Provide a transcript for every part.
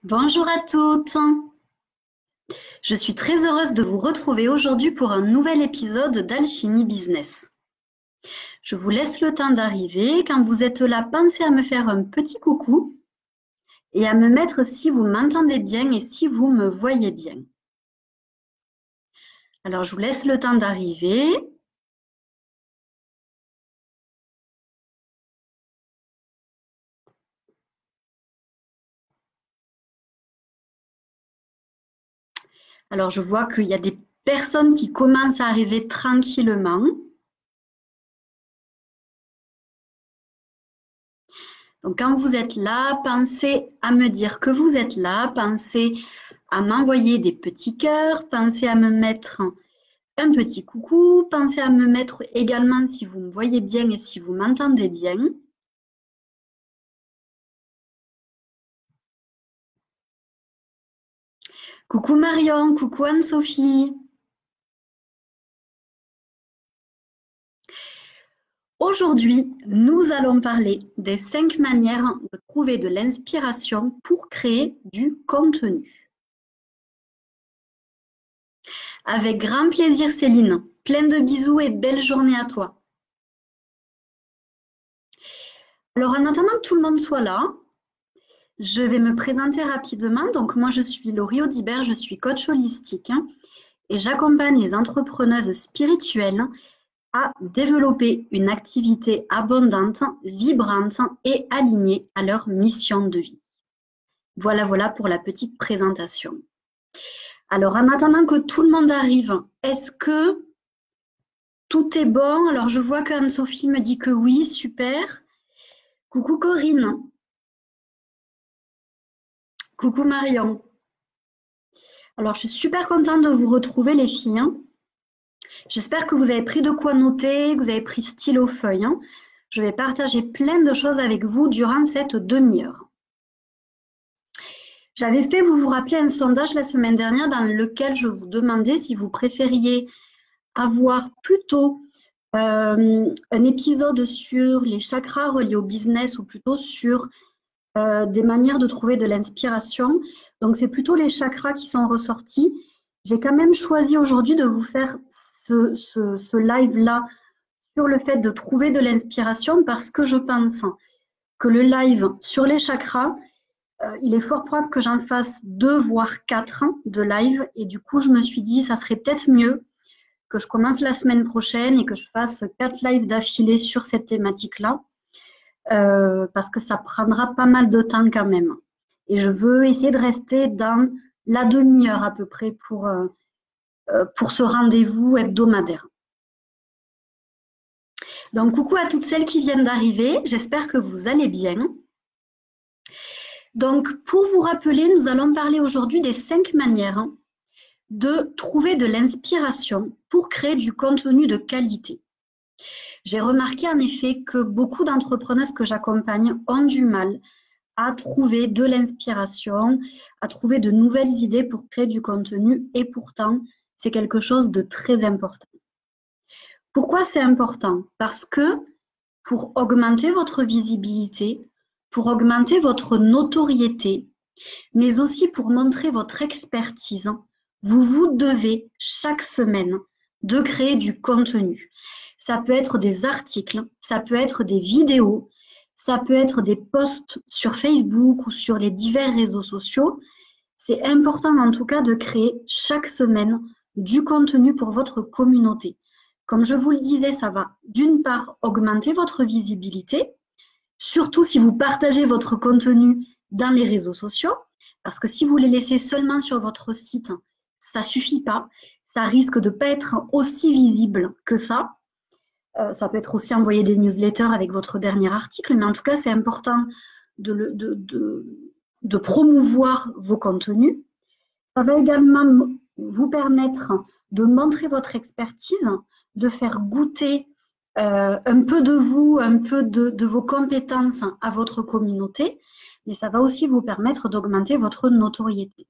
Bonjour à toutes, je suis très heureuse de vous retrouver aujourd'hui pour un nouvel épisode d'Alchimie Business. Je vous laisse le temps d'arriver. Quand vous êtes là, pensez à me faire un petit coucou et à me mettre si vous m'entendez bien et si vous me voyez bien. Alors, je vous laisse le temps d'arriver. Alors, je vois qu'il y a des personnes qui commencent à arriver tranquillement. Donc, quand vous êtes là, pensez à me dire que vous êtes là, pensez à m'envoyer des petits cœurs, pensez à me mettre un petit coucou, pensez à me mettre également si vous me voyez bien et si vous m'entendez bien. Coucou Marion, coucou Anne-Sophie. Aujourd'hui, nous allons parler des 5 manières de trouver de l'inspiration pour créer du contenu. Avec grand plaisir Céline, plein de bisous et belle journée à toi. Alors en attendant que tout le monde soit là, je vais me présenter rapidement. Donc moi je suis Laurie Audibert, je suis coach holistique et j'accompagne les entrepreneuses spirituelles à développer une activité abondante, vibrante et alignée à leur mission de vie. Voilà pour la petite présentation. Alors, en attendant que tout le monde arrive, est-ce que tout est bon? Alors, je vois qu'Anne-Sophie me dit que oui, super. Coucou Corinne. Coucou Marion. Alors, je suis super contente de vous retrouver les filles. J'espère que vous avez pris de quoi noter, que vous avez pris stylo feuille. Je vais partager plein de choses avec vous durant cette demi-heure. J'avais fait, vous vous rappelez, un sondage la semaine dernière dans lequel je vous demandais si vous préfériez avoir plutôt un épisode sur les chakras reliés au business ou plutôt sur des manières de trouver de l'inspiration. Donc, c'est plutôt les chakras qui sont ressortis. J'ai quand même choisi aujourd'hui de vous faire ce live-là sur le fait de trouver de l'inspiration parce que je pense que le live sur les chakras, il est fort probable que j'en fasse 2 voire 4 de live et du coup je me suis dit ça serait peut-être mieux que je commence la semaine prochaine et que je fasse 4 lives d'affilée sur cette thématique-là parce que ça prendra pas mal de temps quand même et je veux essayer de rester dans la demi-heure à peu près pour ce rendez-vous hebdomadaire. Donc coucou à toutes celles qui viennent d'arriver, j'espère que vous allez bien. Donc, pour vous rappeler, nous allons parler aujourd'hui des 5 manières de trouver de l'inspiration pour créer du contenu de qualité. J'ai remarqué en effet que beaucoup d'entrepreneuses que j'accompagne ont du mal à trouver de l'inspiration, à trouver de nouvelles idées pour créer du contenu et pourtant, c'est quelque chose de très important. Pourquoi c'est important? Parce que pour augmenter votre visibilité, pour augmenter votre notoriété, mais aussi pour montrer votre expertise, vous devez chaque semaine de créer du contenu. Ça peut être des articles, ça peut être des vidéos, ça peut être des posts sur Facebook ou sur les divers réseaux sociaux. C'est important en tout cas de créer chaque semaine du contenu pour votre communauté. Comme je vous le disais, ça va d'une part augmenter votre visibilité, surtout si vous partagez votre contenu dans les réseaux sociaux, parce que si vous les laissez seulement sur votre site, ça ne suffit pas. Ça risque de ne pas être aussi visible que ça. Ça peut être aussi envoyer des newsletters avec votre dernier article, mais en tout cas, c'est important de promouvoir vos contenus. Ça va également vous permettre de montrer votre expertise, de faire goûter un peu de vous, un peu de vos compétences à votre communauté, mais ça va aussi vous permettre d'augmenter votre notoriété.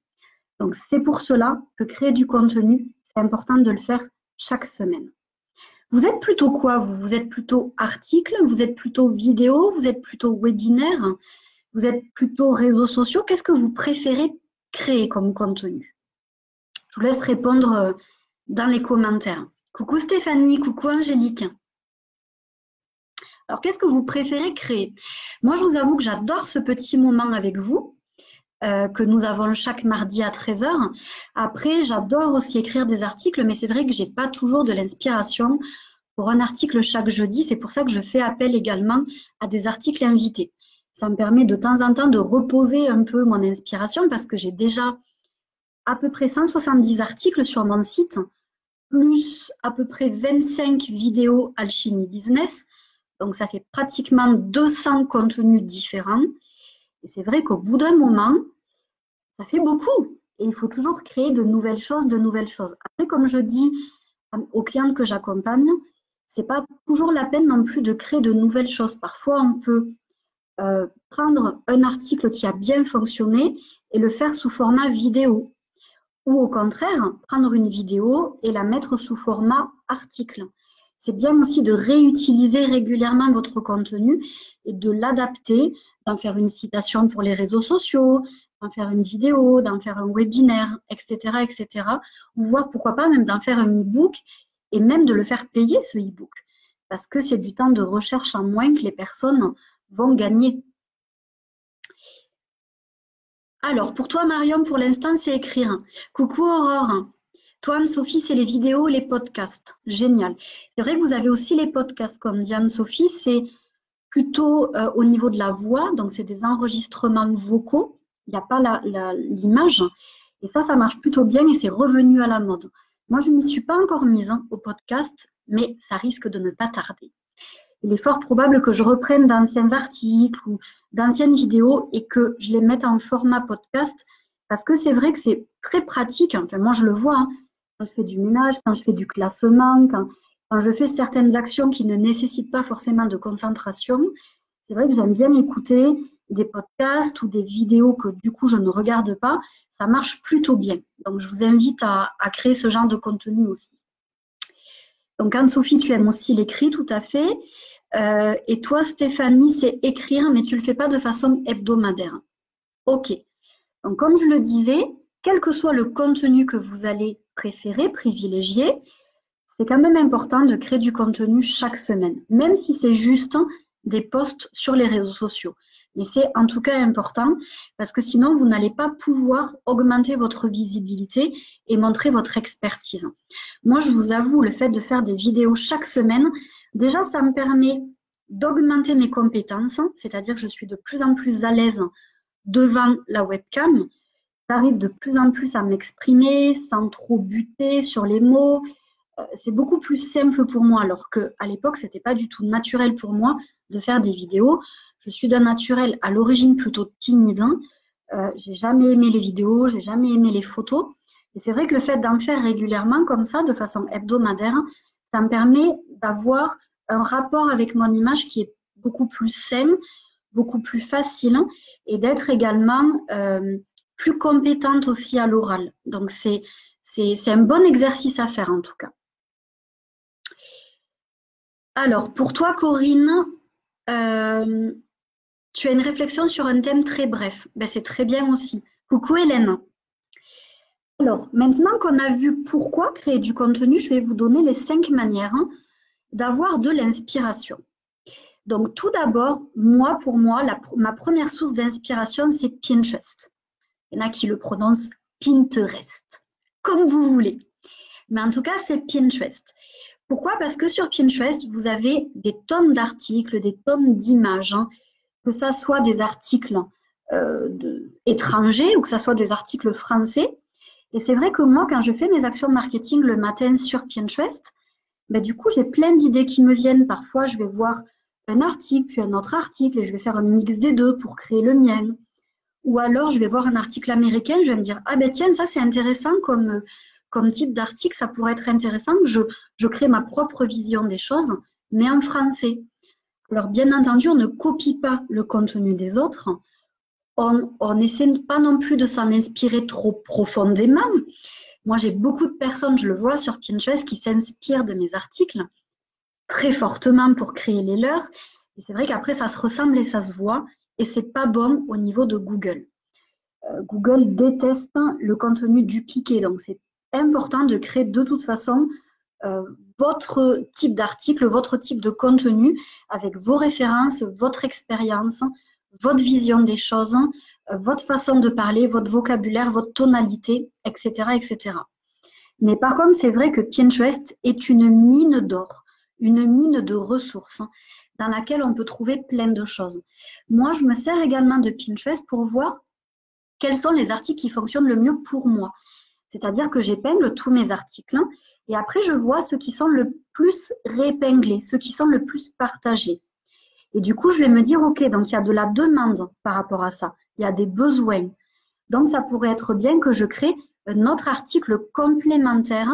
Donc, c'est pour cela que créer du contenu, c'est important de le faire chaque semaine. Vous êtes plutôt quoi, vous? Vous êtes plutôt article, vous êtes plutôt vidéo, vous êtes plutôt webinaire? Vous êtes plutôt réseaux sociaux. Qu'est-ce que vous préférez créer comme contenu? Je vous laisse répondre dans les commentaires. Coucou Stéphanie, coucou Angélique. Alors, qu'est-ce que vous préférez créer? Moi, je vous avoue que j'adore ce petit moment avec vous, que nous avons chaque mardi à 13 h. Après, j'adore aussi écrire des articles, mais c'est vrai que je n'ai pas toujours de l'inspiration pour un article chaque jeudi. C'est pour ça que je fais appel également à des articles invités. Ça me permet de temps en temps de reposer un peu mon inspiration parce que j'ai déjà à peu près 170 articles sur mon site, plus à peu près 25 vidéos Alchimie Business. Donc, ça fait pratiquement 200 contenus différents. Et c'est vrai qu'au bout d'un moment, ça fait beaucoup. Et il faut toujours créer de nouvelles choses, de nouvelles choses. Après, comme je dis aux clientes que j'accompagne, c'est pas toujours la peine non plus de créer de nouvelles choses. Parfois, on peut prendre un article qui a bien fonctionné et le faire sous format vidéo. Ou au contraire, prendre une vidéo et la mettre sous format article. C'est bien aussi de réutiliser régulièrement votre contenu et de l'adapter, d'en faire une citation pour les réseaux sociaux, d'en faire une vidéo, d'en faire un webinaire, etc., etc. Ou voire pourquoi pas même d'en faire un e-book et même de le faire payer ce e-book. Parce que c'est du temps de recherche en moins que les personnes vont gagner. Alors, pour toi, Marion, pour l'instant, c'est écrire. Coucou Aurore. Toi, Anne-Sophie, c'est les vidéos, les podcasts. Génial. C'est vrai que vous avez aussi les podcasts, comme dit Anne-Sophie, c'est plutôt au niveau de la voix, donc c'est des enregistrements vocaux, il n'y a pas l'image. Et ça marche plutôt bien et c'est revenu à la mode. Moi, je ne m'y suis pas encore mise au podcast, mais ça risque de ne pas tarder. Il est fort probable que je reprenne d'anciens articles ou d'anciennes vidéos et que je les mette en format podcast, parce que c'est vrai que c'est très pratique. Enfin, moi, je le vois, quand je fais du ménage, quand je fais du classement, quand je fais certaines actions qui ne nécessitent pas forcément de concentration. C'est vrai que j'aime bien écouter des podcasts ou des vidéos que du coup je ne regarde pas. Ça marche plutôt bien. Donc, je vous invite à créer ce genre de contenu aussi. Donc, Anne-Sophie, tu aimes aussi l'écrit, tout à fait. Et toi, Stéphanie, c'est écrire, mais tu ne le fais pas de façon hebdomadaire. OK. Donc, comme je le disais, quel que soit le contenu que vous allez préférer, privilégier, c'est quand même important de créer du contenu chaque semaine, même si c'est juste des posts sur les réseaux sociaux. Mais c'est en tout cas important parce que sinon, vous n'allez pas pouvoir augmenter votre visibilité et montrer votre expertise. Moi, je vous avoue, le fait de faire des vidéos chaque semaine, déjà, ça me permet d'augmenter mes compétences, c'est-à-dire que je suis de plus en plus à l'aise devant la webcam. J'arrive de plus en plus à m'exprimer sans trop buter sur les mots. C'est beaucoup plus simple pour moi, alors qu'à l'époque, ce n'était pas du tout naturel pour moi de faire des vidéos. Je suis d'un naturel à l'origine plutôt timide. J'ai jamais aimé les vidéos, j'ai jamais aimé les photos. Et c'est vrai que le fait d'en faire régulièrement comme ça, de façon hebdomadaire, ça me permet d'avoir un rapport avec mon image qui est beaucoup plus sain, beaucoup plus facile et d'être également plus compétente aussi à l'oral. Donc, c'est un bon exercice à faire en tout cas. Alors, pour toi, Corinne, tu as une réflexion sur un thème très bref. Ben, c'est très bien aussi. Coucou Hélène. Alors, maintenant qu'on a vu pourquoi créer du contenu, je vais vous donner les 5 manières d'avoir de l'inspiration. Donc, tout d'abord, pour moi, ma première source d'inspiration, c'est Pinterest. Il y en a qui le prononcent Pinterest, comme vous voulez. Mais en tout cas, c'est Pinterest. Pourquoi? Parce que sur Pinterest, vous avez des tonnes d'articles, des tonnes d'images, que ça soit des articles étrangers ou que ça soit des articles français. Et c'est vrai que moi, quand je fais mes actions marketing le matin sur Pinterest, ben, du coup, j'ai plein d'idées qui me viennent. Parfois, je vais voir un article, puis un autre article, et je vais faire un mix des deux pour créer le mien. Ou alors, je vais voir un article américain, je vais me dire, ah ben tiens, ça c'est intéressant comme type d'article, ça pourrait être intéressant. Je crée ma propre vision des choses, mais en français. Alors, bien entendu, on ne copie pas le contenu des autres. On n'essaie pas non plus de s'en inspirer trop profondément. Moi, j'ai beaucoup de personnes, je le vois sur Pinterest, qui s'inspirent de mes articles très fortement pour créer les leurs. Et c'est vrai qu'après, ça se ressemble et ça se voit. et c'est pas bon au niveau de Google. Google déteste le contenu dupliqué, donc c'est important de créer de toute façon votre type d'article, votre type de contenu avec vos références, votre expérience, votre vision des choses, votre façon de parler, votre vocabulaire, votre tonalité, etc., etc. Mais par contre, c'est vrai que Pinterest est une mine d'or, une mine de ressources dans laquelle on peut trouver plein de choses. Moi, je me sers également de Pinterest pour voir quels sont les articles qui fonctionnent le mieux pour moi. C'est-à-dire que j'épingle tous mes articles et après, je vois ceux qui sont le plus réépinglés, ceux qui sont le plus partagés. Et du coup, je vais me dire, OK, donc il y a de la demande par rapport à ça. Il y a des besoins. Donc, ça pourrait être bien que je crée un autre article complémentaire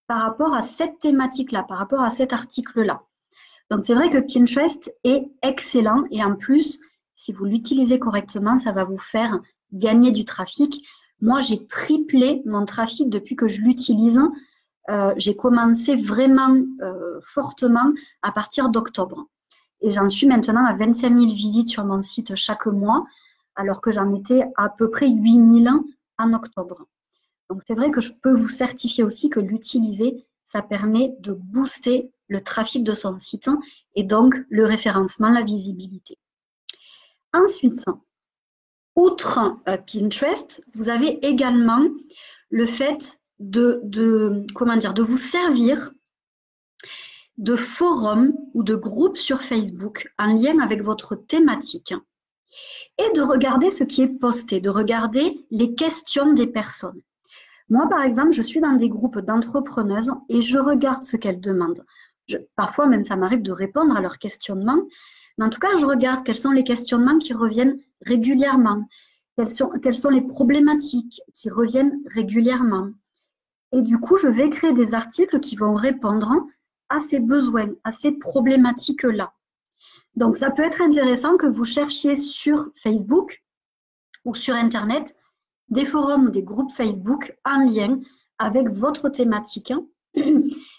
par rapport à cette thématique-là, par rapport à cet article-là. Donc, c'est vrai que Pinterest est excellent et en plus, si vous l'utilisez correctement, ça va vous faire gagner du trafic. Moi, j'ai triplé mon trafic depuis que je l'utilise. J'ai commencé vraiment fortement à partir d'octobre. Et j'en suis maintenant à 25 000 visites sur mon site chaque mois, alors que j'en étais à peu près 8 000 en octobre. Donc, c'est vrai que je peux vous certifier aussi que l'utiliser, ça permet de booster le trafic de son site et donc le référencement, la visibilité. Ensuite, outre Pinterest, vous avez également le fait de vous servir de forums ou de groupes sur Facebook en lien avec votre thématique et de regarder ce qui est posté, de regarder les questions des personnes. Moi, par exemple, je suis dans des groupes d'entrepreneuses et je regarde ce qu'elles demandent. Parfois, même, ça m'arrive de répondre à leurs questionnements. Mais en tout cas, je regarde quels sont les questionnements qui reviennent régulièrement, quelles sont les problématiques qui reviennent régulièrement. Et du coup, je vais créer des articles qui vont répondre à ces besoins, à ces problématiques-là. Donc, ça peut être intéressant que vous cherchiez sur Facebook ou sur Internet des forums ou des groupes Facebook en lien avec votre thématique,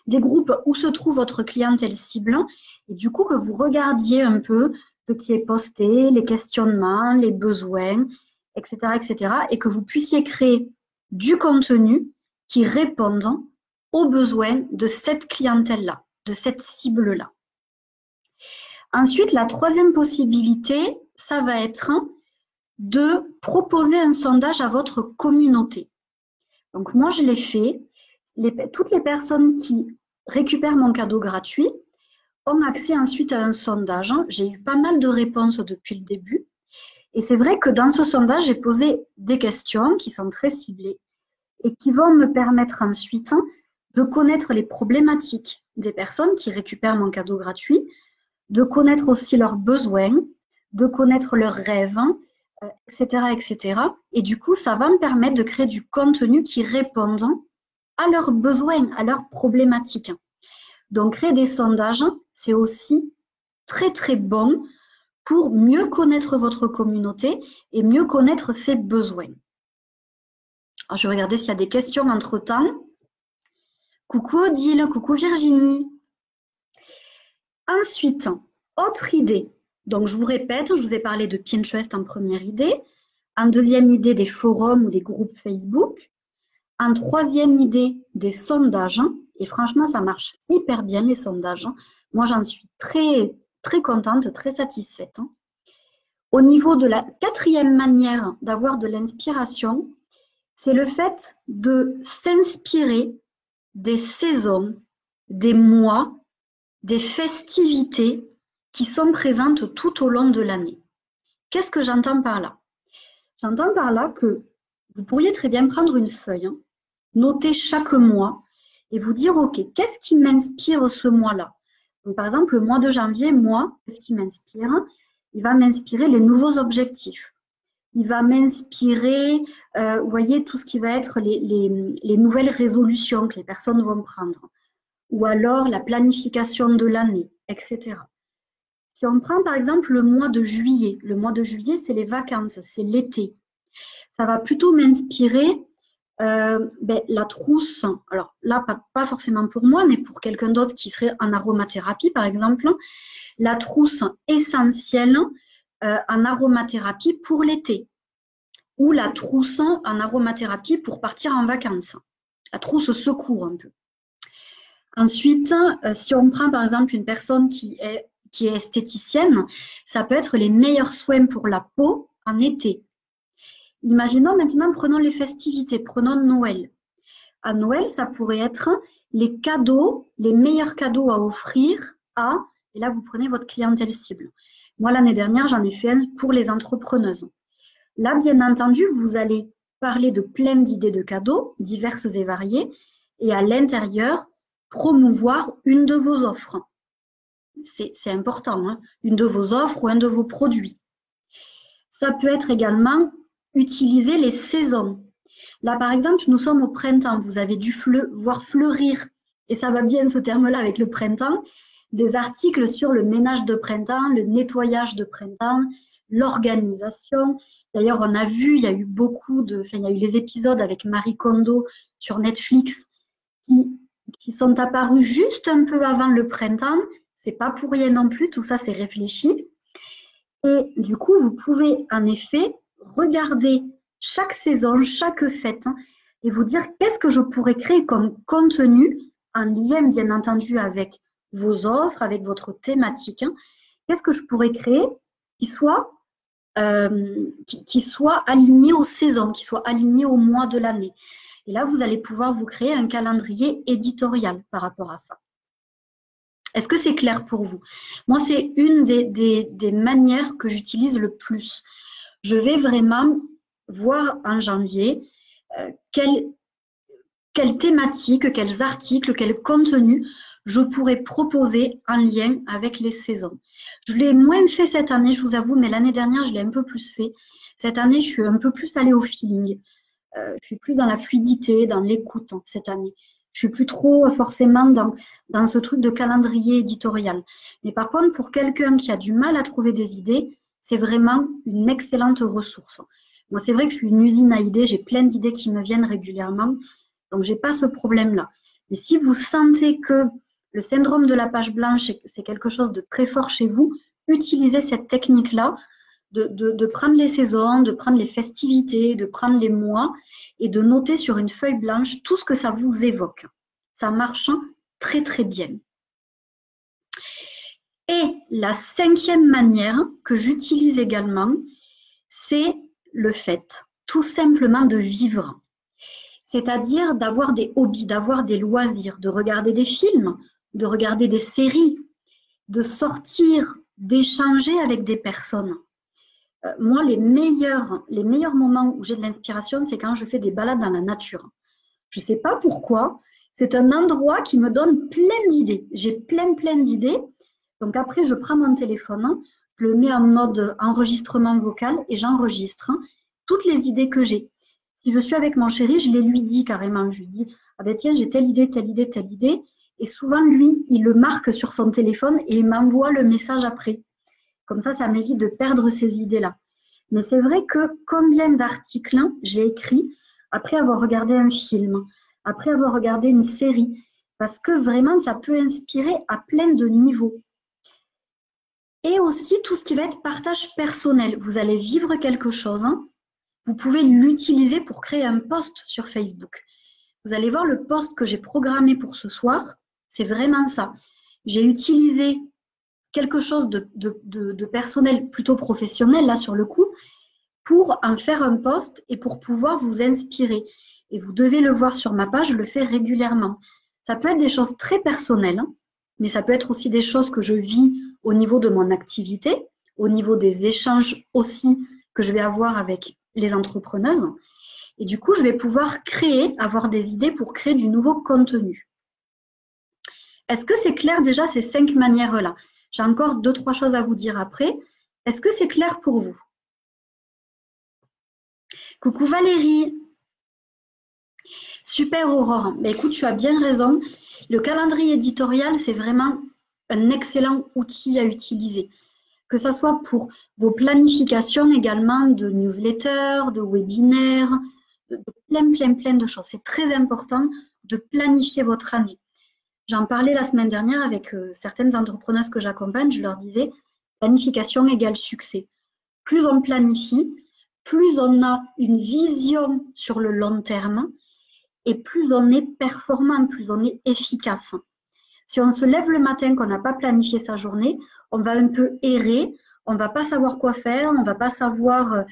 des groupes où se trouve votre clientèle cible, et du coup que vous regardiez un peu ce qui est posté, les questionnements, les besoins, etc., etc., et que vous puissiez créer du contenu qui réponde aux besoins de cette clientèle-là, de cette cible-là. Ensuite, la troisième possibilité, ça va être de proposer un sondage à votre communauté. Donc moi, je l'ai fait. Toutes les personnes qui récupèrent mon cadeau gratuit ont accès ensuite à un sondage. J'ai eu pas mal de réponses depuis le début. Et c'est vrai que dans ce sondage, j'ai posé des questions qui sont très ciblées et qui vont me permettre ensuite de connaître les problématiques des personnes qui récupèrent mon cadeau gratuit, de connaître aussi leurs besoins, de connaître leurs rêves, etc., etc. Et du coup, ça va me permettre de créer du contenu qui réponde à leurs besoins, à leurs problématiques. Donc, créer des sondages, c'est aussi très, très bon pour mieux connaître votre communauté et mieux connaître ses besoins. Alors, je vais regarder s'il y a des questions entre-temps. Coucou Odile, coucou Virginie. Ensuite, autre idée. Donc, je vous répète, je vous ai parlé de Pinterest en première idée. En deuxième idée, des forums ou des groupes Facebook. En troisième idée, des sondages. Et franchement, ça marche hyper bien, les sondages. Moi, j'en suis très, très contente, très satisfaite. Au niveau de la quatrième manière d'avoir de l'inspiration, c'est le fait de s'inspirer des saisons, des mois, des festivités qui sont présentes tout au long de l'année. Qu'est-ce que j'entends par là? J'entends par là que vous pourriez très bien prendre une feuille, noter chaque mois et vous dire, OK, qu'est-ce qui m'inspire ce mois-là? Donc, par exemple, le mois de janvier, moi, qu'est-ce qui m'inspire? Il va m'inspirer les nouveaux objectifs. Il va m'inspirer, vous voyez, tout ce qui va être les nouvelles résolutions que les personnes vont prendre. Ou alors la planification de l'année, etc. Si on prend par exemple le mois de juillet, c'est les vacances, c'est l'été. Ça va plutôt m'inspirer la trousse, alors là, pas forcément pour moi, mais pour quelqu'un d'autre qui serait en aromathérapie par exemple, la trousse essentielle en aromathérapie pour l'été, ou la trousse en aromathérapie pour partir en vacances. La trousse secours un peu. Ensuite, si on prend par exemple une personne qui est esthéticienne, ça peut être les meilleurs soins pour la peau en été. Imaginons maintenant, prenons les festivités, prenons Noël. À Noël, ça pourrait être les cadeaux, les meilleurs cadeaux à offrir à, et là vous prenez votre clientèle cible. Moi l'année dernière, j'en ai fait un pour les entrepreneuses. Là, bien entendu, vous allez parler de plein d'idées de cadeaux, diverses et variées, et à l'intérieur, promouvoir une de vos offres. C'est important, hein, une de vos offres ou un de vos produits. Ça peut être également utiliser les saisons. Là, par exemple, nous sommes au printemps. Vous avez dû voir fleurir, et ça va bien ce terme-là avec le printemps, des articles sur le ménage de printemps, le nettoyage de printemps, l'organisation. D'ailleurs, on a vu, il y a eu il y a eu les épisodes avec Marie Kondo sur Netflix qui sont apparus juste un peu avant le printemps. C'est pas pour rien non plus, tout ça c'est réfléchi. Et du coup, vous pouvez en effet regarder chaque saison, chaque fête, et vous dire qu'est-ce que je pourrais créer comme contenu en lien bien entendu avec vos offres, avec votre thématique. Qu'est-ce que je pourrais créer qui soit aligné aux saisons, qui soit aligné au mois de l'année. Et là, vous allez pouvoir vous créer un calendrier éditorial par rapport à ça. Est-ce que c'est clair pour vous? Moi, c'est une des manières que j'utilise le plus. Je vais vraiment voir en janvier quelle thématique, quels articles, quel contenu je pourrais proposer en lien avec les saisons. Je l'ai moins fait cette année, je vous avoue, mais l'année dernière, je l'ai un peu plus fait. Cette année, je suis un peu plus allée au feeling. Je suis plus dans la fluidité, dans l'écoute cette année. Je suis plus trop forcément dans ce truc de calendrier éditorial. Mais par contre, pour quelqu'un qui a du mal à trouver des idées, c'est vraiment une excellente ressource. Moi, c'est vrai que je suis une usine à idées, j'ai plein d'idées qui me viennent régulièrement, donc j'ai pas ce problème-là. Mais si vous sentez que le syndrome de la page blanche, c'est quelque chose de très fort chez vous, utilisez cette technique-là de prendre les saisons, de prendre les festivités, de prendre les mois et de noter sur une feuille blanche tout ce que ça vous évoque. Ça marche très très bien. Et la 5e manière que j'utilise également, c'est le fait tout simplement de vivre. C'est-à-dire d'avoir des hobbies, d'avoir des loisirs, de regarder des films, de regarder des séries, de sortir, d'échanger avec des personnes. Moi, les meilleurs moments où j'ai de l'inspiration, c'est quand je fais des balades dans la nature. Je ne sais pas pourquoi, c'est un endroit qui me donne plein d'idées. J'ai plein d'idées. Donc après, je prends mon téléphone, je le mets en mode enregistrement vocal et j'enregistre toutes les idées que j'ai. Si je suis avec mon chéri, je les lui dis carrément. Je lui dis, ah ben tiens, j'ai telle idée, telle idée, telle idée. Et souvent, lui, il le marque sur son téléphone et il m'envoie le message après. Comme ça m'évite de perdre ces idées-là. Mais c'est vrai que combien d'articles j'ai écrits après avoir regardé un film, après avoir regardé une série, parce que vraiment, ça peut inspirer à plein de niveaux. Et aussi tout ce qui va être partage personnel. Vous allez vivre quelque chose, vous pouvez l'utiliser pour créer un post sur Facebook. Vous allez voir le post que j'ai programmé pour ce soir, c'est vraiment ça. J'ai utilisé quelque chose de personnel, plutôt professionnel, là sur le coup, pour en faire un post et pour pouvoir vous inspirer. Et vous devez le voir sur ma page, je le fais régulièrement. Ça peut être des choses très personnelles, mais ça peut être aussi des choses que je vis au niveau de mon activité, au niveau des échanges aussi que je vais avoir avec les entrepreneuses. Et du coup, je vais pouvoir avoir des idées pour créer du nouveau contenu. Est-ce que c'est clair déjà ces 5 manières-là? J'ai encore 2-3 choses à vous dire après. Est-ce que c'est clair pour vous? Coucou Valérie. Super Aurore. Mais écoute, tu as bien raison. Le calendrier éditorial, c'est vraiment un excellent outil à utiliser. Que ce soit pour vos planifications également de newsletters, de webinaires, de plein de choses. C'est très important de planifier votre année. J'en parlais la semaine dernière avec certaines entrepreneuses que j'accompagne. Je leur disais, planification égale succès. plus on planifie, plus on a une vision sur le long terme et plus on est performant, plus on est efficace. Si on se lève le matin, qu'on n'a pas planifié sa journée, on va un peu errer, on ne va pas savoir quoi faire, on ne va pas savoir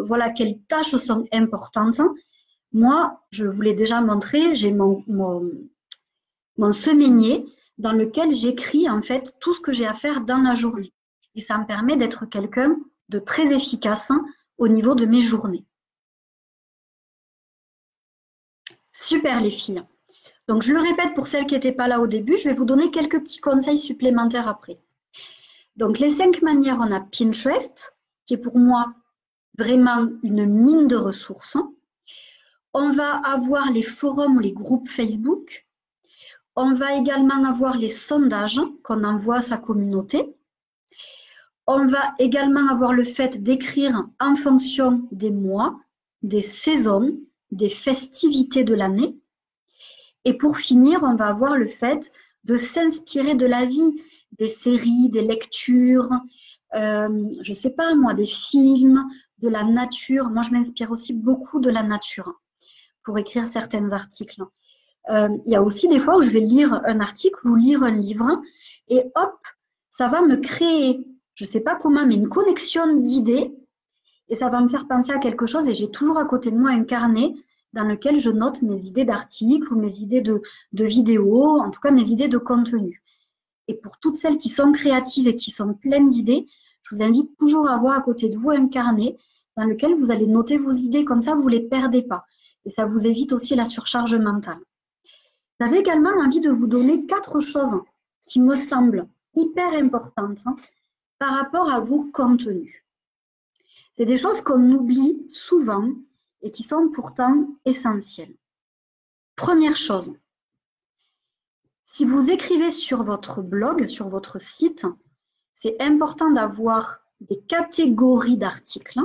voilà, quelles tâches sont importantes. Moi, je vous l'ai déjà montré, j'ai mon semainier dans lequel j'écris en fait tout ce que j'ai à faire dans la journée. Et ça me permet d'être quelqu'un de très efficace au niveau de mes journées. Super les filles. Donc je le répète pour celles qui n'étaient pas là au début, je vais vous donner quelques petits conseils supplémentaires après. Donc les 5 manières, on a Pinterest, qui est pour moi vraiment une mine de ressources. On va avoir les forums ou les groupes Facebook. On va également avoir les sondages qu'on envoie à sa communauté. On va également avoir le fait d'écrire en fonction des mois, des saisons, des festivités de l'année. Et pour finir, on va avoir le fait de s'inspirer de la vie, des séries, des lectures, je ne sais pas moi, des films, de la nature. Moi, je m'inspire aussi beaucoup de la nature pour écrire certains articles. Il y a aussi des fois où je vais lire un article ou lire un livre et hop, ça va me créer, je ne sais pas comment, mais une connexion d'idées et ça va me faire penser à quelque chose et j'ai toujours à côté de moi un carnet dans lequel je note mes idées d'articles ou mes idées de vidéos, en tout cas mes idées de contenu. Et pour toutes celles qui sont créatives et qui sont pleines d'idées, je vous invite toujours à avoir à côté de vous un carnet dans lequel vous allez noter vos idées, comme ça vous ne les perdez pas. Et ça vous évite aussi la surcharge mentale. J'avais également envie de vous donner 4 choses qui me semblent hyper importantes par rapport à vos contenus. C'est des choses qu'on oublie souvent et qui sont pourtant essentielles. Première chose, si vous écrivez sur votre blog, sur votre site, c'est important d'avoir des catégories d'articles,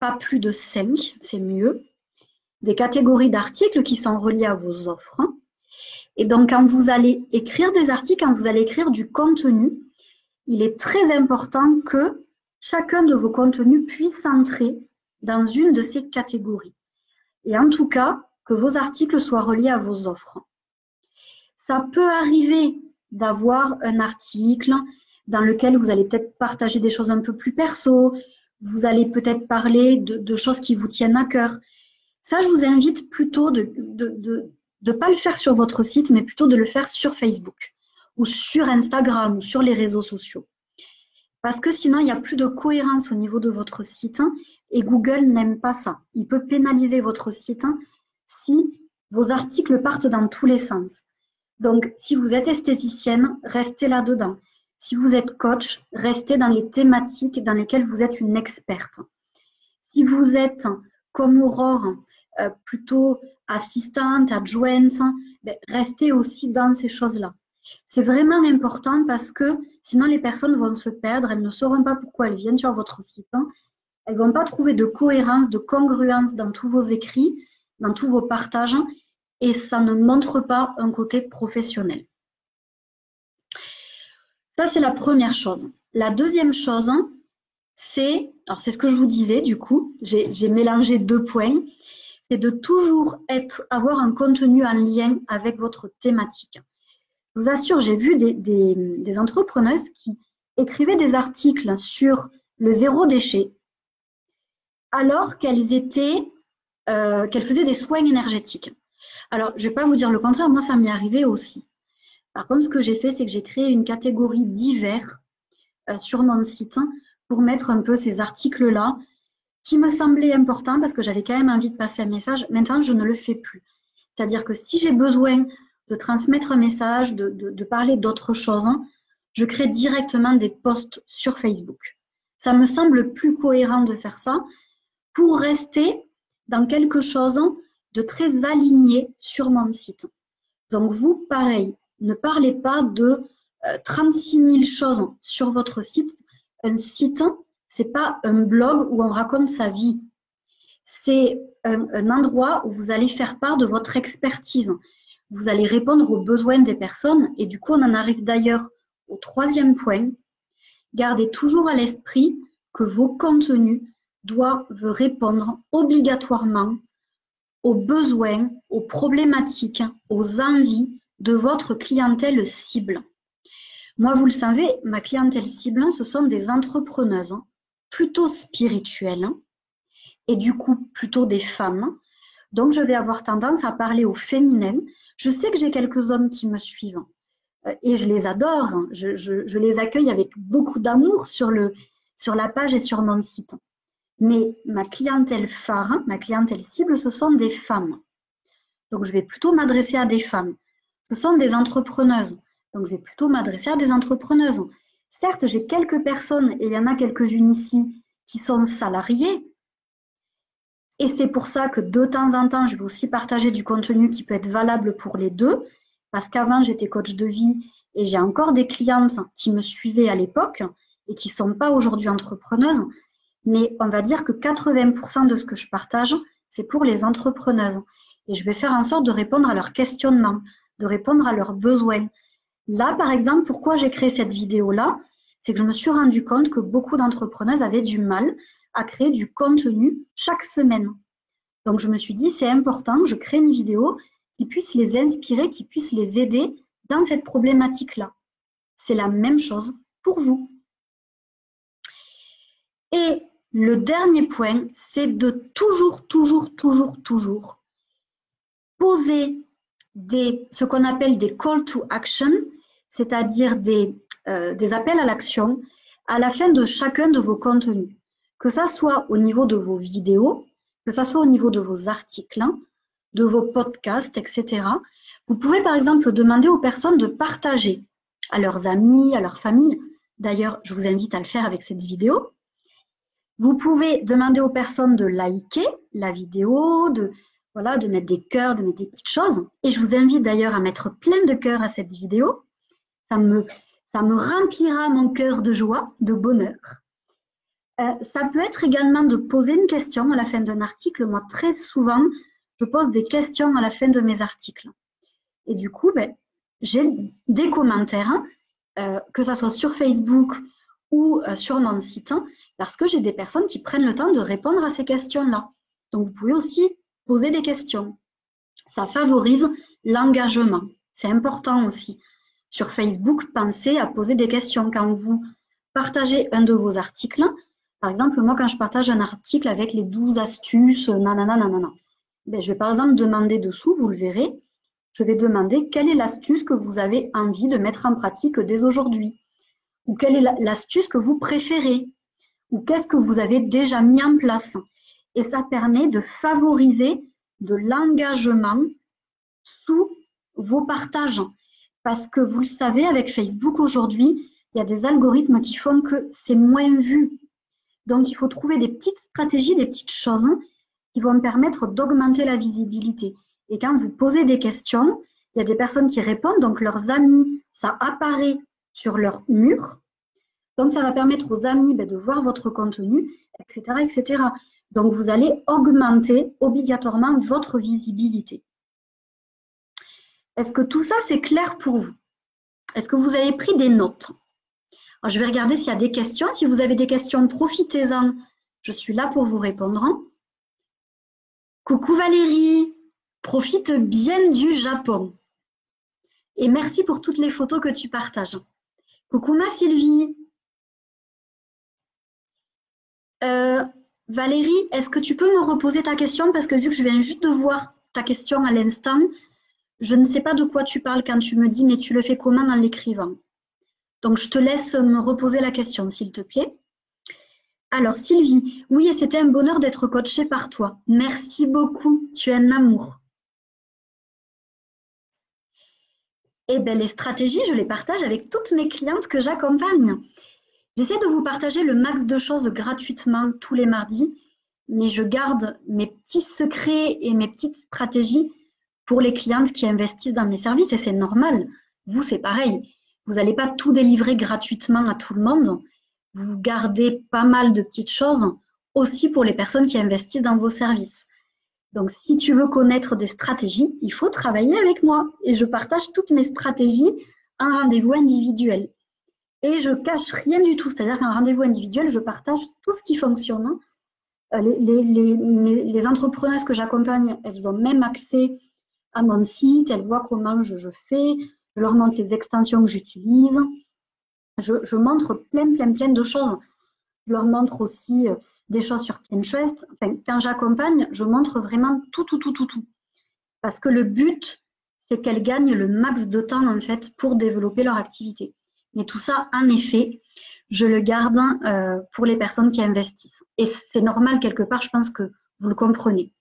pas plus de 5, c'est mieux, des catégories d'articles qui sont reliées à vos offres. Et donc, quand vous allez écrire des articles, quand vous allez écrire du contenu, il est très important que chacun de vos contenus puisse entrer dans une de ces catégories. Et en tout cas, que vos articles soient reliés à vos offres. Ça peut arriver d'avoir un article dans lequel vous allez peut-être partager des choses un peu plus perso, vous allez peut-être parler de choses qui vous tiennent à cœur. Ça, je vous invite plutôt de ne pas le faire sur votre site, mais plutôt de le faire sur Facebook ou sur Instagram ou sur les réseaux sociaux. Parce que sinon, il n'y a plus de cohérence au niveau de votre site et Google n'aime pas ça. Il peut pénaliser votre site si vos articles partent dans tous les sens. Donc, si vous êtes esthéticienne, restez là-dedans. Si vous êtes coach, restez dans les thématiques dans lesquelles vous êtes une experte. Si vous êtes, comme Aurore, plutôt assistante, adjointe, restez aussi dans ces choses-là. C'est vraiment important parce que sinon les personnes vont se perdre, elles ne sauront pas pourquoi elles viennent sur votre site, elles ne vont pas trouver de cohérence, de congruence dans tous vos écrits, dans tous vos partages et ça ne montre pas un côté professionnel. Ça, c'est la première chose. La deuxième chose, c'est ce que je vous disais du coup, j'ai mélangé 2 points, c'est de toujours avoir un contenu en lien avec votre thématique. Je vous assure, j'ai vu des entrepreneuses qui écrivaient des articles sur le 0 déchet alors qu'elles faisaient des soins énergétiques. Alors, je ne vais pas vous dire le contraire, moi ça m'est arrivé aussi. Par contre, ce que j'ai fait, c'est que j'ai créé une catégorie divers sur mon site pour mettre un peu ces articles-là qui me semblaient importants parce que j'avais quand même envie de passer un message. Maintenant, je ne le fais plus. C'est-à-dire que si j'ai besoin de transmettre un message, de parler d'autres choses, je crée directement des posts sur Facebook. Ça me semble plus cohérent de faire ça pour rester dans quelque chose de très aligné sur mon site. Donc vous, pareil, ne parlez pas de 36 000 choses sur votre site. Un site, ce n'est pas un blog où on raconte sa vie. C'est un endroit où vous allez faire part de votre expertise. Vous allez répondre aux besoins des personnes et du coup, on en arrive d'ailleurs au 3e point. Gardez toujours à l'esprit que vos contenus doivent répondre obligatoirement aux besoins, aux problématiques, aux envies de votre clientèle cible. Moi, vous le savez, ma clientèle cible, ce sont des entrepreneuses plutôt spirituelles et du coup plutôt des femmes. Donc, je vais avoir tendance à parler au féminin. Je sais que j'ai quelques hommes qui me suivent et je les adore. Je les accueille avec beaucoup d'amour sur la page et sur mon site. Mais ma clientèle phare, ma clientèle cible, ce sont des femmes. Donc, je vais plutôt m'adresser à des femmes. Ce sont des entrepreneuses. Donc, je vais plutôt m'adresser à des entrepreneuses. Certes, j'ai quelques personnes, et il y en a quelques-unes ici, qui sont salariées. Et c'est pour ça que de temps en temps, je vais aussi partager du contenu qui peut être valable pour les deux. Parce qu'avant, j'étais coach de vie et j'ai encore des clientes qui me suivaient à l'époque et qui ne sont pas aujourd'hui entrepreneuses. Mais on va dire que 80% de ce que je partage, c'est pour les entrepreneuses. Et je vais faire en sorte de répondre à leurs questionnements, de répondre à leurs besoins. Là, par exemple, pourquoi j'ai créé cette vidéo-là? C'est que je me suis rendu compte que beaucoup d'entrepreneuses avaient du mal à créer du contenu chaque semaine. Donc, je me suis dit, c'est important, je crée une vidéo qui puisse les inspirer, qui puisse les aider dans cette problématique-là. C'est la même chose pour vous. Et le dernier point, c'est de toujours poser ce qu'on appelle des call to action, c'est-à-dire des appels à l'action à la fin de chacun de vos contenus. Que ça soit au niveau de vos vidéos, que ça soit au niveau de vos articles, de vos podcasts, etc. Vous pouvez par exemple demander aux personnes de partager à leurs amis, à leur famille. D'ailleurs, je vous invite à le faire avec cette vidéo. Vous pouvez demander aux personnes de liker la vidéo, de mettre des cœurs, de mettre des petites choses. Et je vous invite d'ailleurs à mettre plein de cœurs à cette vidéo. Ça me remplira mon cœur de joie, de bonheur. Ça peut être également de poser une question à la fin d'un article. Moi, très souvent, je pose des questions à la fin de mes articles. Et du coup, j'ai des commentaires, que ce soit sur Facebook ou sur mon site, parce que j'ai des personnes qui prennent le temps de répondre à ces questions-là. Donc, vous pouvez aussi poser des questions. Ça favorise l'engagement. C'est important aussi. Sur Facebook, pensez à poser des questions. Quand vous partagez un de vos articles, par exemple, moi, quand je partage un article avec les 12 astuces, nanana, je vais par exemple demander dessous, vous le verrez, je vais demander quelle est l'astuce que vous avez envie de mettre en pratique dès aujourd'hui, ou quelle est l'astuce que vous préférez, ou qu'est-ce que vous avez déjà mis en place. Et ça permet de favoriser de l'engagement sous vos partages. Parce que vous le savez, avec Facebook aujourd'hui, il y a des algorithmes qui font que c'est moins vu. Donc, il faut trouver des petites stratégies, des petites choses qui vont permettre d'augmenter la visibilité. Et quand vous posez des questions, il y a des personnes qui répondent, donc leurs amis, ça apparaît sur leur mur. Donc, ça va permettre aux amis de voir votre contenu, etc., etc. Donc, vous allez augmenter obligatoirement votre visibilité. Est-ce que tout ça, c'est clair pour vous? Est-ce que vous avez pris des notes? Alors, je vais regarder s'il y a des questions. Si vous avez des questions, profitez-en. Je suis là pour vous répondre. Coucou Valérie, profite bien du Japon. Et merci pour toutes les photos que tu partages. Coucou ma Sylvie. Valérie, est-ce que tu peux me reposer ta question? Parce que vu que je viens juste de voir ta question à l'instant, je ne sais pas de quoi tu parles quand tu me dis, mais tu le fais comment en l'écrivant? Donc, je te laisse me reposer la question, s'il te plaît. Alors, Sylvie, oui, et c'était un bonheur d'être coachée par toi. Merci beaucoup, tu es un amour. Eh bien, les stratégies, je les partage avec toutes mes clientes que j'accompagne. J'essaie de vous partager le max de choses gratuitement tous les mardis, mais je garde mes petits secrets et mes petites stratégies pour les clientes qui investissent dans mes services, et c'est normal. Vous, c'est pareil. Vous n'allez pas tout délivrer gratuitement à tout le monde. Vous gardez pas mal de petites choses aussi pour les personnes qui investissent dans vos services. Donc, si tu veux connaître des stratégies, il faut travailler avec moi. Et je partage toutes mes stratégies en rendez-vous individuel. et je cache rien du tout. C'est-à-dire qu'un rendez-vous individuel, je partage tout ce qui fonctionne. Les entrepreneuses que j'accompagne, elles ont même accès à mon site, elles voient comment je fais, je leur montre les extensions que j'utilise, je montre plein de choses. Je leur montre aussi des choses sur Pinterest. Enfin, quand j'accompagne, je montre vraiment tout. Parce que le but, c'est qu'elles gagnent le max de temps en fait pour développer leur activité. Mais tout ça, en effet, je le garde pour les personnes qui investissent. Et c'est normal quelque part, je pense que vous le comprenez.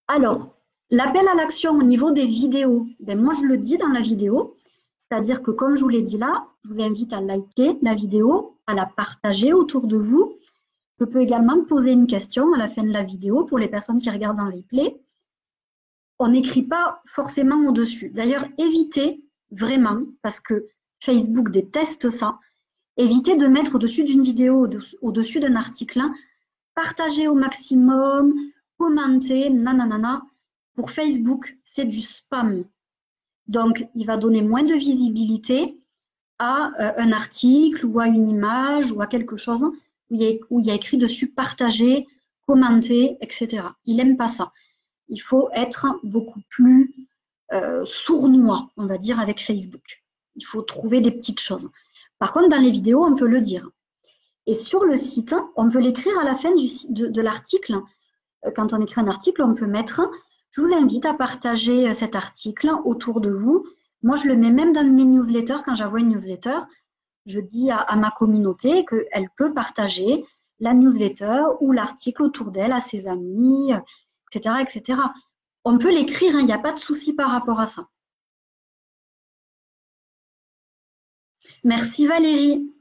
Alors, l'appel à l'action au niveau des vidéos, ben moi je le dis dans la vidéo, c'est-à-dire que comme je vous l'ai dit là, je vous invite à liker la vidéo, à la partager autour de vous. Je peux également poser une question à la fin de la vidéo pour les personnes qui regardent en replay. On n'écrit pas forcément au-dessus. D'ailleurs, évitez vraiment, parce que Facebook déteste ça, évitez de mettre au-dessus d'une vidéo, au-dessus d'un article, partagez au maximum, commentez, nanana. Pour Facebook, c'est du spam. Donc, il va donner moins de visibilité à un article ou à une image ou à quelque chose où il y a écrit dessus partager, commenter, etc. Il n'aime pas ça. Il faut être beaucoup plus sournois, on va dire, avec Facebook. Il faut trouver des petites choses. Par contre, dans les vidéos, on peut le dire. Et sur le site, on peut l'écrire à la fin de l'article. Quand on écrit un article, on peut mettre « Je vous invite à partager cet article autour de vous ». Moi, je le mets même dans mes newsletters. Quand j'envoie une newsletter, je dis à ma communauté qu'elle peut partager la newsletter ou l'article autour d'elle, à ses amis, etc., etc. On peut l'écrire, il n'y a pas de souci par rapport à ça. Merci Valérie.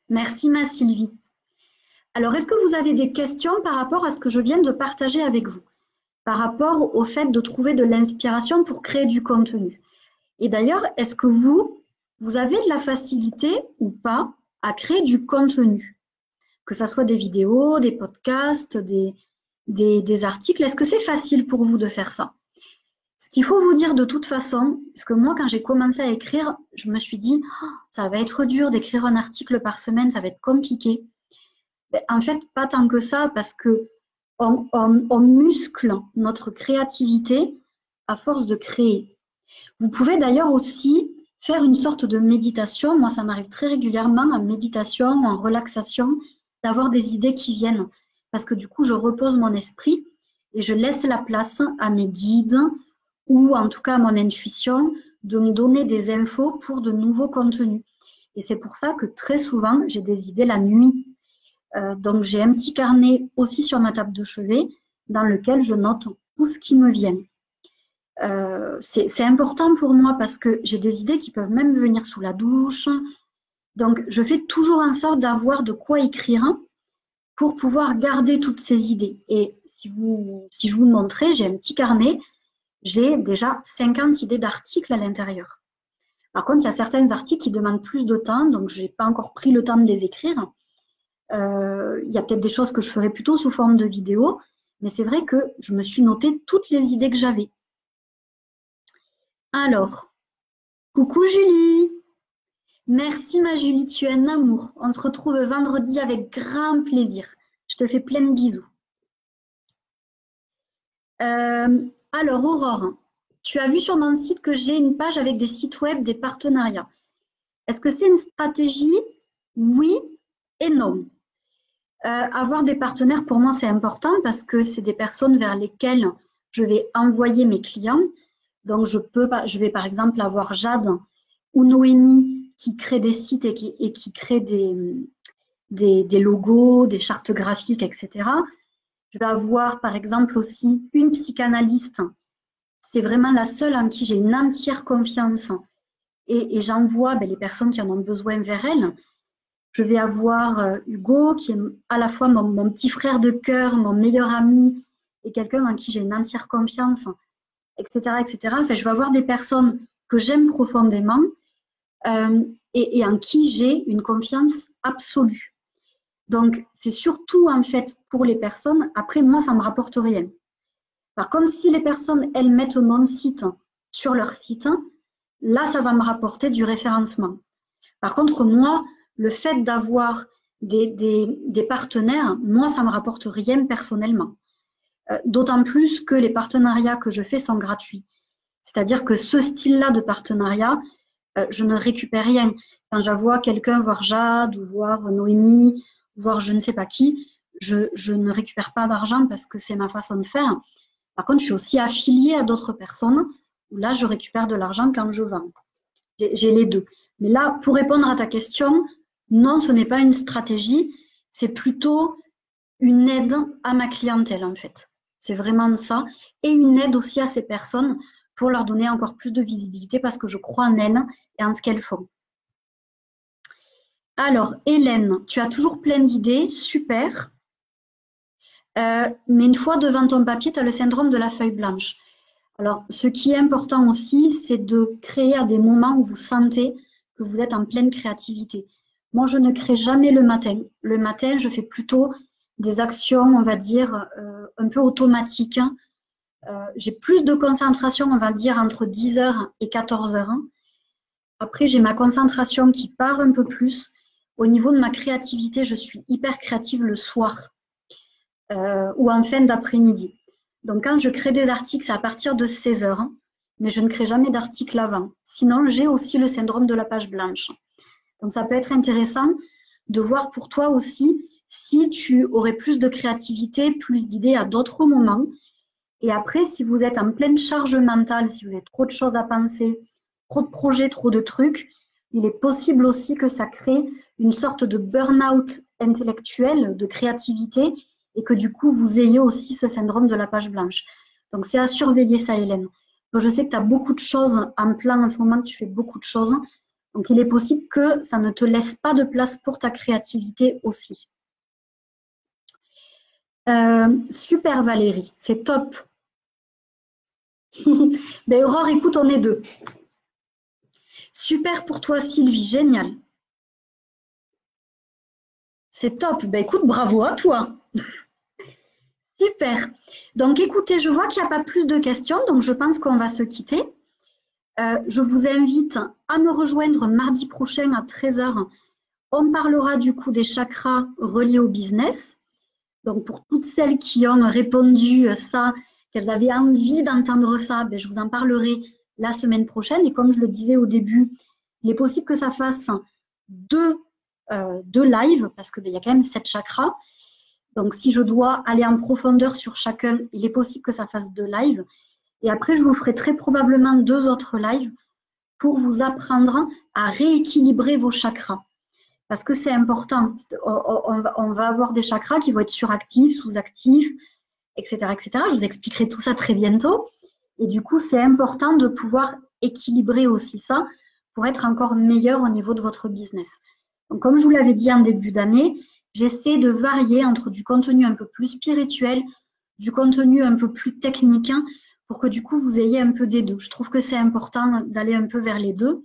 Merci ma Sylvie. Alors, est-ce que vous avez des questions par rapport à ce que je viens de partager avec vous, par rapport au fait de trouver de l'inspiration pour créer du contenu? Et d'ailleurs, est-ce que vous avez de la facilité ou pas à créer du contenu? Que ce soit des vidéos, des podcasts, des articles, est-ce que c'est facile pour vous de faire ça? Ce qu'il faut vous dire de toute façon, parce que moi, quand j'ai commencé à écrire, je me suis dit, oh, ça va être dur d'écrire un article par semaine, ça va être compliqué. Ben, en fait, pas tant que ça, parce que on muscle notre créativité à force de créer. Vous pouvez d'ailleurs aussi faire une sorte de méditation. Moi, ça m'arrive très régulièrement en méditation, en relaxation, d'avoir des idées qui viennent. Parce que du coup, je repose mon esprit et je laisse la place à mes guides ou en tout cas à mon intuition de me donner des infos pour de nouveaux contenus. Et c'est pour ça que très souvent, j'ai des idées la nuit. Donc, j'ai un petit carnet aussi sur ma table de chevet dans lequel je note tout ce qui me vient. C'est important pour moi parce que j'ai des idées qui peuvent même venir sous la douche. Donc, je fais toujours en sorte d'avoir de quoi écrire pour pouvoir garder toutes ces idées. Et si je vous montrais, j'ai un petit carnet, j'ai déjà 50 idées d'articles à l'intérieur. Par contre, il y a certains articles qui demandent plus de temps, donc je n'ai pas encore pris le temps de les écrire. Il y a peut-être des choses que je ferai plutôt sous forme de vidéo, mais c'est vrai que je me suis noté toutes les idées que j'avais. Alors, coucou Julie. Merci ma Julie, tu es un amour. On se retrouve vendredi avec grand plaisir. Je te fais plein de bisous. Alors Aurore, tu as vu sur mon site que j'ai une page avec des sites web, des partenariats. Est-ce que c'est une stratégie? Oui et non. Avoir des partenaires, pour moi, c'est important parce que c'est des personnes vers lesquelles je vais envoyer mes clients. Donc, je vais par exemple avoir Jade ou Noémie qui créent des sites et qui créent des logos, des chartes graphiques, etc. Je vais avoir par exemple aussi une psychanalyste. C'est vraiment la seule en qui j'ai une entière confiance et j'envoie les personnes qui en ont besoin vers elle. Je vais avoir Hugo, qui est à la fois mon petit frère de cœur, mon meilleur ami, et quelqu'un en qui j'ai une entière confiance, etc., etc. Enfin, je vais avoir des personnes que j'aime profondément et en qui j'ai une confiance absolue. Donc, c'est surtout, en fait, pour les personnes. Après, moi, ça ne me rapporte rien. Par contre, si les personnes, elles mettent mon site sur leur site, là, ça va me rapporter du référencement. Par contre, moi, le fait d'avoir des partenaires, moi, ça ne me rapporte rien personnellement. D'autant plus que les partenariats que je fais sont gratuits. C'est-à-dire que ce style-là de partenariat, je ne récupère rien. Quand je vois quelqu'un voir Jade ou voir Noémie, voir je ne sais pas qui, je ne récupère pas d'argent parce que c'est ma façon de faire. Par contre, je suis aussi affiliée à d'autres personnes où là, je récupère de l'argent quand je vends. J'ai les deux. Mais là, pour répondre à ta question, non, ce n'est pas une stratégie, c'est plutôt une aide à ma clientèle en fait. C'est vraiment ça. Et une aide aussi à ces personnes pour leur donner encore plus de visibilité parce que je crois en elles et en ce qu'elles font. Alors, Hélène, tu as toujours plein d'idées, super. Mais une fois devant ton papier, tu as le syndrome de la feuille blanche. Alors, ce qui est important aussi, c'est de créer à des moments où vous sentez que vous êtes en pleine créativité. Moi, je ne crée jamais le matin. Le matin, je fais plutôt des actions, on va dire, un peu automatiques. J'ai plus de concentration, on va dire, entre 10h et 14h. Après, j'ai ma concentration qui part un peu plus. Au niveau de ma créativité, je suis hyper créative le soir ou en fin d'après-midi. Donc, quand je crée des articles, c'est à partir de 16h, mais je ne crée jamais d'articles avant. Sinon, j'ai aussi le syndrome de la page blanche. Donc, ça peut être intéressant de voir pour toi aussi si tu aurais plus de créativité, plus d'idées à d'autres moments. Et après, si vous êtes en pleine charge mentale, si vous avez trop de choses à penser, trop de projets, trop de trucs, il est possible aussi que ça crée une sorte de burn-out intellectuel, de créativité, et que du coup, vous ayez aussi ce syndrome de la page blanche. Donc, c'est à surveiller ça, Hélène. Je sais que tu as beaucoup de choses en plan en ce moment, que tu fais beaucoup de choses. Donc, il est possible que ça ne te laisse pas de place pour ta créativité aussi. Super Valérie, c'est top. Ben, Aurore, écoute, on est deux. Super pour toi, Sylvie, génial. C'est top. Ben, écoute, bravo à toi. Super. Donc, écoutez, je vois qu'il n'y a pas plus de questions, donc je pense qu'on va se quitter. Je vous invite à me rejoindre mardi prochain à 13h. On parlera du coup des chakras reliés au business. Donc, pour toutes celles qui ont répondu ça, qu'elles avaient envie d'entendre ça, ben, je vous en parlerai la semaine prochaine. Et comme je le disais au début, il est possible que ça fasse deux lives parce qu'il y a quand même 7 chakras. Donc, si je dois aller en profondeur sur chacun, il est possible que ça fasse 2 lives. Et après, je vous ferai très probablement 2 autres lives pour vous apprendre à rééquilibrer vos chakras. Parce que c'est important. On va avoir des chakras qui vont être suractifs, sous-actifs, etc., etc. Je vous expliquerai tout ça très bientôt. Et du coup, c'est important de pouvoir équilibrer aussi ça pour être encore meilleur au niveau de votre business. Donc, comme je vous l'avais dit en début d'année, j'essaie de varier entre du contenu un peu plus spirituel, du contenu un peu plus technique, pour que du coup, vous ayez un peu des deux. Je trouve que c'est important d'aller un peu vers les deux.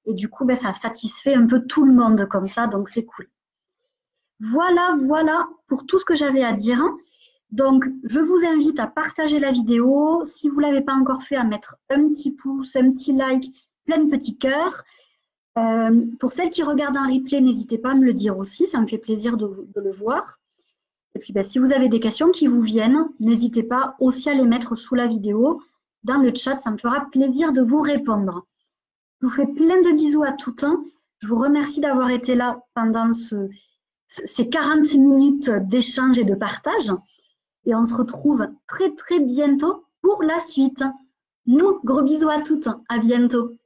Et du coup, ben, ça satisfait un peu tout le monde comme ça, donc c'est cool. Voilà pour tout ce que j'avais à dire. Donc, je vous invite à partager la vidéo. Si vous ne l'avez pas encore fait, à mettre un petit pouce, un petit like, plein de petits cœurs. Pour celles qui regardent en replay, n'hésitez pas à me le dire aussi, ça me fait plaisir de le voir. Et puis, ben, si vous avez des questions qui vous viennent, n'hésitez pas aussi à les mettre sous la vidéo, dans le chat, ça me fera plaisir de vous répondre. Je vous fais plein de bisous à tout temps. Je vous remercie d'avoir été là pendant ces 40 minutes d'échange et de partage. Et on se retrouve très très bientôt pour la suite. Nous, gros bisous à toutes. À bientôt.